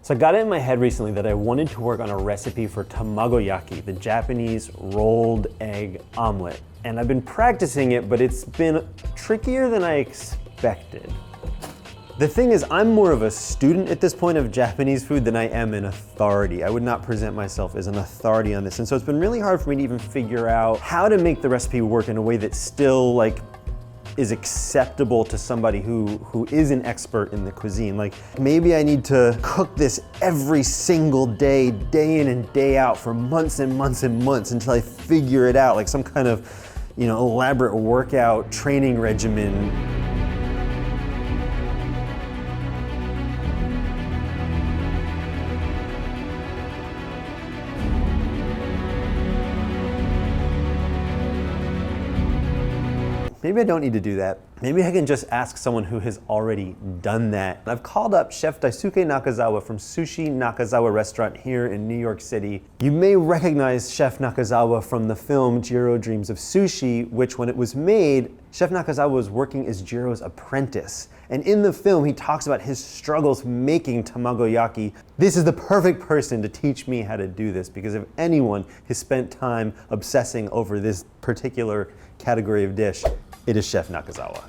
So I got it in my head recently that I wanted to work on a recipe for Tamagoyaki, the Japanese rolled egg omelet. And I've been practicing it, but it's been trickier than I expected. The thing is, I'm more of a student at this point of Japanese food than I am an authority. I would not present myself as an authority on this. And so it's been really hard for me to even figure out how to make the recipe work in a way that still is acceptable to somebody who is an expert in the cuisine. Like, maybe I need to cook this every single day, day in and day out for months and months and months until I figure it out, like some kind of, elaborate workout training regimen. Maybe I don't need to do that. Maybe I can just ask someone who has already done that. I've called up Chef Daisuke Nakazawa from Sushi Nakazawa restaurant here in New York City. You may recognize Chef Nakazawa from the film Jiro Dreams of Sushi, which when it was made, Chef Nakazawa was working as Jiro's apprentice. And in the film, he talks about his struggles making tamagoyaki. This is the perfect person to teach me how to do this, because if anyone has spent time obsessing over this particular category of dish, it is Chef Nakazawa.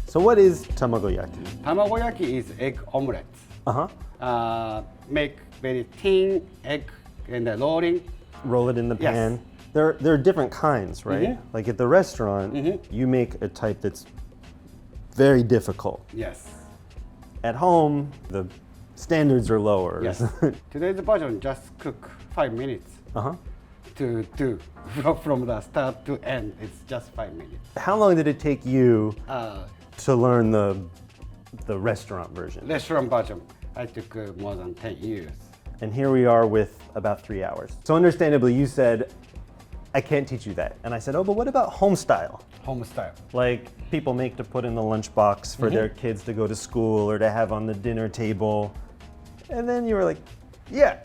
So what is tamagoyaki? Tamagoyaki is egg omelette. Make very thin egg and rolling. Roll it in the pan. Yes. There are different kinds, right? Mm-hmm. Like at the restaurant, you make a type that's very difficult. Yes. At home, the standards are lower. Yes. Today's version just cook 5 minutes. To do from the start to end. It's just 5 minutes. How long did it take you to learn the restaurant version? Restaurant version, I took more than 10 years. And here we are with about 3 hours. So understandably, you said, I can't teach you that. And I said, oh, but what about home style? Home style. Like people make to put in the lunchbox for their kids to go to school or to have on the dinner table. And then you were like, yeah,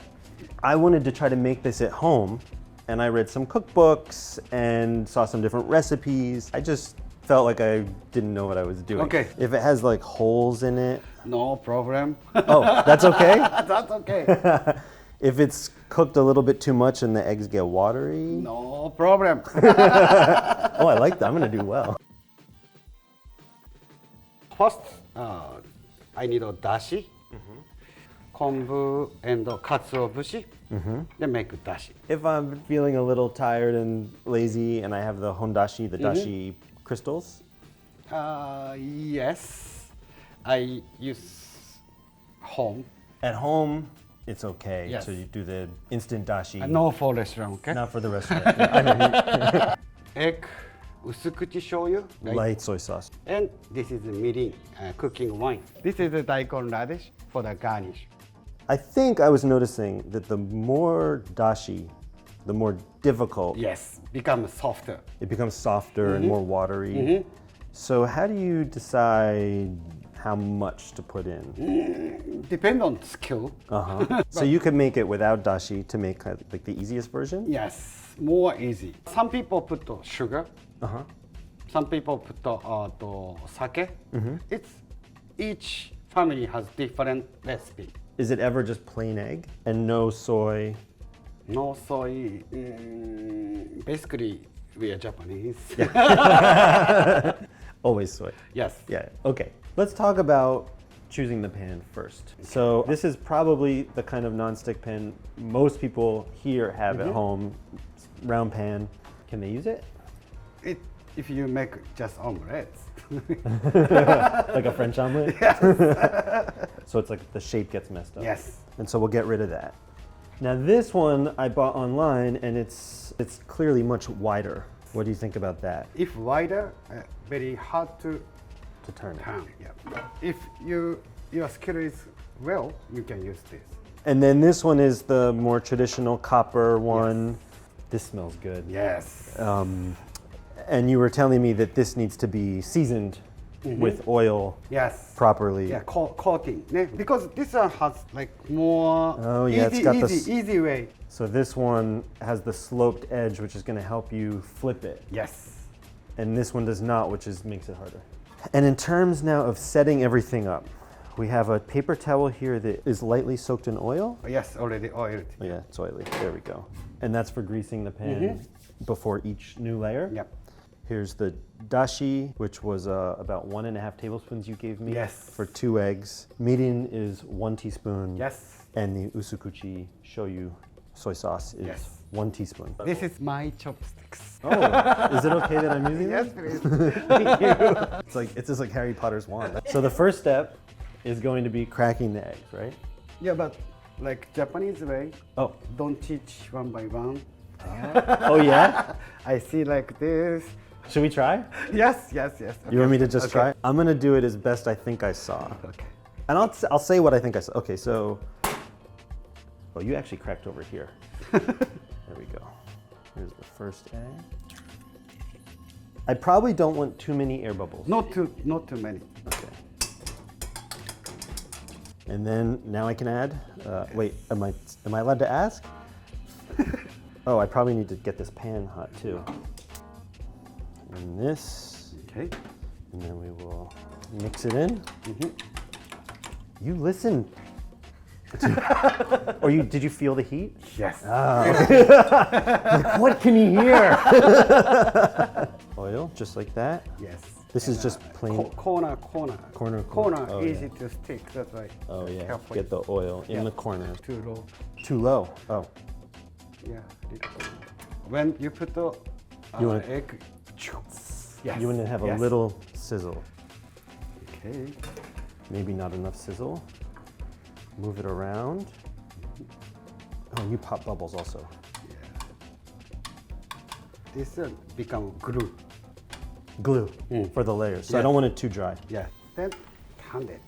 I wanted to try to make this at home. And I read some cookbooks and saw some different recipes. I just felt like I didn't know what I was doing. Okay. If it has like holes in it. No problem. Oh, that's okay? That's okay. If it's cooked a little bit too much and the eggs get watery. No problem. Oh, I like that. I'm gonna do well. First, I need a dashi, kombu and katsuobushi. Then make dashi. If I'm feeling a little tired and lazy and I have the hondashi, the dashi crystals. Yes, I use home. At home, it's okay. Yes. So you do the instant dashi. No for restaurant, okay? Not for the restaurant. Yeah, Egg, usukuchi shoyu. light soy sauce. And this is mirin, cooking wine. This is the daikon radish for the garnish. I think I was noticing that the more dashi, the more difficult. Yes, become softer. It becomes softer and more watery. So how do you decide how much to put in? Depend on skill. So you could make it without dashi to make like the easiest version? Yes, more easy. Some people put sugar. Some people put sake. It's each family has different recipe. Is it ever just plain egg and no soy? No soy. Basically, we are Japanese. Always soy. Yes. Yeah, okay. Let's talk about choosing the pan first. So this is probably the kind of nonstick pan most people here have at home. Round pan. Can they use it? If you make just omelettes. Like a French omelet? Yes. So it's like the shape gets messed up. Yes. And so we'll get rid of that. Now this one I bought online and it's clearly much wider. What do you think about that? If wider, very hard to turn it. turn. Yeah. If your skill is well, you can use this. And then this one is the more traditional copper one. Yes. This smells good. Yes. And you were telling me that this needs to be seasoned with oil yes. properly. Yeah, coating. Because this one has like more easy way. So this one has the sloped edge, which is going to help you flip it. Yes. And this one does not, which makes it harder. And in terms now of setting everything up, we have a paper towel here that is lightly soaked in oil. Yes, already oiled. Oh, yeah, it's oily. There we go. And that's for greasing the pan before each new layer. Yep. Here's the dashi, which was about 1.5 tablespoons you gave me for 2 eggs. Mirin is 1 teaspoon. Yes. And the usukuchi shoyu soy sauce is 1 teaspoon. This is my chopsticks. Oh, is it okay that I'm using Yes, this? please. Thank you. It's just like Harry Potter's wand. So the first step is going to be cracking the eggs, right? Yeah, but like Japanese way, Oh. don't teach one by one. Oh yeah? I see like this. Should we try? Yes. Okay. You want me to just try? I'm gonna do it as best I think I saw. Okay. And I'll say what I think I saw. Okay, so, oh, you actually cracked over here. There we go. Here's the first egg. I probably don't want too many air bubbles. Not too many. Okay. And then now I can add. Wait, am I allowed to ask? Oh, I probably need to get this pan hot too. And this. Okay. And then we will mix it in. You listen. Or did you feel the heat? Yes. Like, what can you hear? Oil, just like that. Yes. This is just plain corner. Oh, Easy to stick. That's right. Oh yeah. Carefully. Get the oil in the corner. Too low. Too low. Oh. Yeah. When you put the You want egg. Yes. You want to have a little sizzle. Okay. Maybe not enough sizzle. Move it around. Oh, you pop bubbles also. Yeah. This will become glue. Glue for the layers. So I don't want it too dry. Yeah. Then hand it.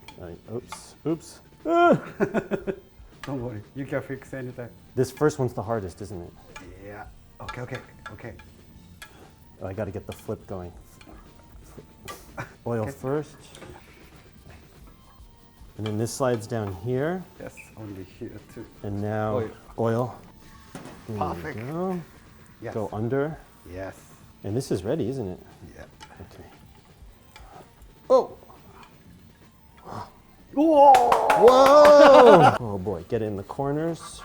Oops. Don't worry. You can fix anytime. This first one's the hardest, isn't it? Yeah. Okay. Oh, I got to get the flip going. Oil first. And then this slides down here. Yes, only here too. And now oil. There Perfect. we go. Yes. Go under. Yes. And this is ready, isn't it? Yeah. Okay. Oh! Whoa! Whoa! Oh boy, get it in the corners.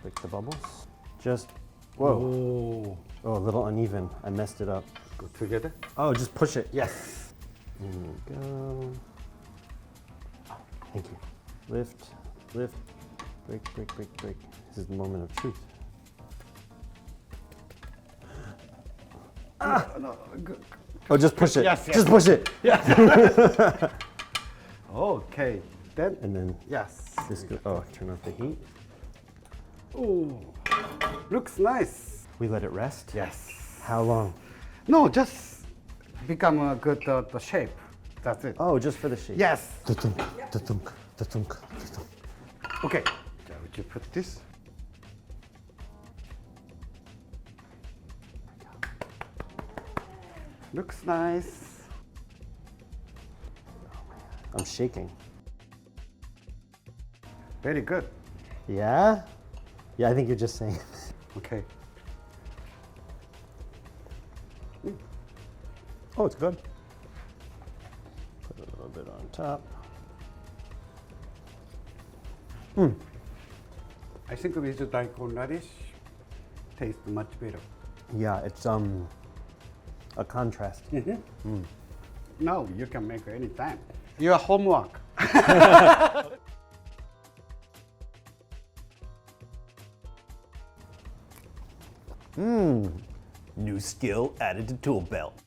Break the bubbles. Just, whoa. Oh, a little uneven. I messed it up. Go together. Oh, just push it. Yes. There we go. Thank you. Lift, break. This is the moment of truth. No, good. Oh, just push it. Yes. Just push it. Yes. Okay. Then. And then Yes. this goes, oh, turn off the heat. Oh, looks nice. We let it rest? Yes. How long? No, just become a good the shape. That's it. Oh, just for the shape. Yes. Da-thunk. Okay. Would you put this? Looks nice. I'm shaking. Very good. Yeah? Yeah, I think you're just saying. Okay. Oh, it's good. Put a little bit on top. I think with the daikon radish, tastes much better. Yeah, it's a contrast. Now you can make any time. Your homework. New skill added to tool belt.